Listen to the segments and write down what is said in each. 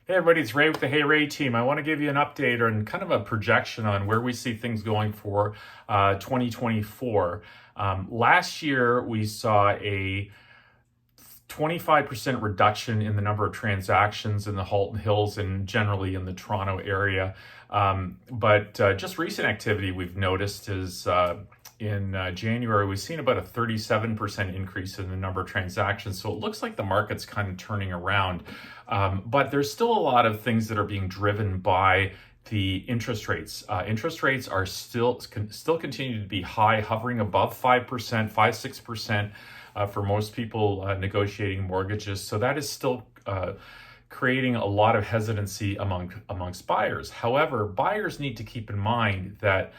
Hey everybody, it's Ray with the HeyRay team. I want to give you an update and kind of a projection on where we see things going for 2024. Last year, we saw a 25% reduction in the number of transactions in the Halton Hills and generally in the Toronto area. But just recent activity we've noticed is in January, we've seen about a 37% increase in the number of transactions. So it looks like the market's kind of turning around. But there's still a lot of things that are being driven by the interest rates. Interest rates are still continue to be high, hovering above 5%, 6% for most people negotiating mortgages. So that is still creating a lot of hesitancy amongst buyers. However, buyers need to keep in mind that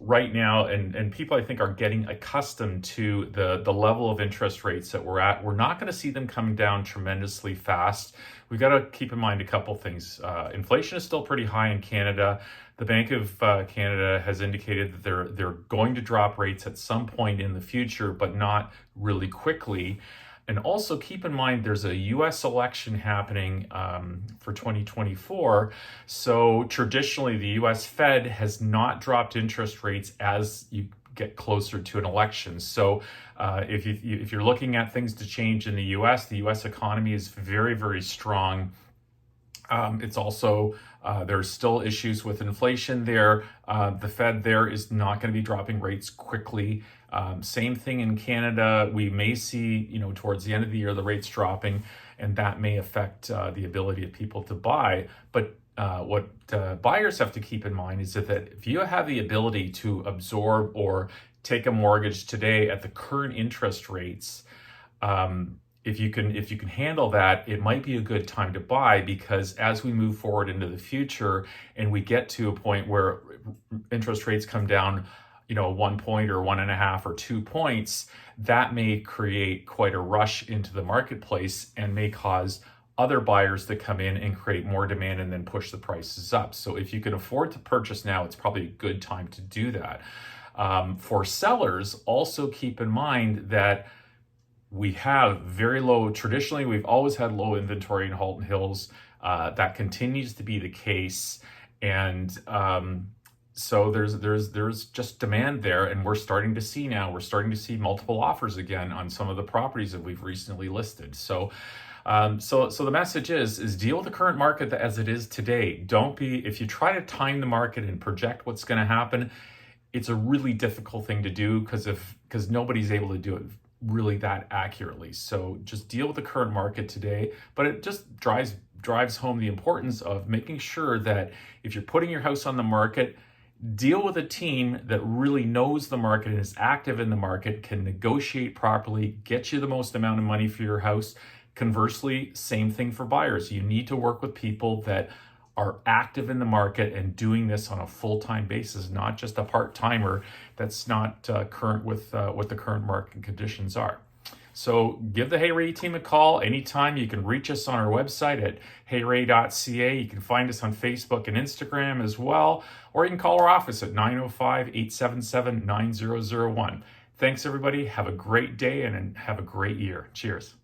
right now, and people I think are getting accustomed to the level of interest rates that we're at. We're not going to see them coming down tremendously fast. We've got to keep in mind a couple things. Inflation is still pretty high in Canada. The Bank of Canada has indicated that they're going to drop rates at some point in the future, but not really quickly. And also keep in mind there's a US election happening for 2024. So traditionally, the US Fed has not dropped interest rates as you get closer to an election. So if you're looking at things to change in the US economy is very, very strong. It's also, there's still issues with inflation there. The Fed there is not going to be dropping rates quickly. Same thing in Canada. We may see, towards the end of the year, the rates dropping, and that may affect the ability of people to buy. But what buyers have to keep in mind is that if you have the ability to absorb or take a mortgage today at the current interest rates, if you can handle that, it might be a good time to buy, because as we move forward into the future and we get to a point where interest rates come down, 1 point or 1.5 or 2 points, that may create quite a rush into the marketplace and may cause other buyers to come in and create more demand and then push the prices up. So if you can afford to purchase now, it's probably a good time to do that. For sellers, also keep in mind that we have very low, traditionally, we've always had low inventory in Halton Hills. That continues to be the case. And so there's just demand there. And we're starting to see multiple offers again on some of the properties that we've recently listed. So the message is deal with the current market as it is today. If you try to time the market and project what's going to happen, it's a really difficult thing to do because nobody's able to do it really that accurately. So just deal with the current market today, but it just drives home the importance of making sure that if you're putting your house on the market, deal with a team that really knows the market and is active in the market, can negotiate properly, get you the most amount of money for your house. Conversely, same thing for buyers. You need to work with people that are active in the market and doing this on a full-time basis, not just a part-timer that's not current with what the current market conditions are. So give the HeyRay team a call anytime. You can reach us on our website at heyray.ca. You can find us on Facebook and Instagram as well, or you can call our office at 905-877-9001. Thanks, everybody. Have a great day and have a great year. Cheers.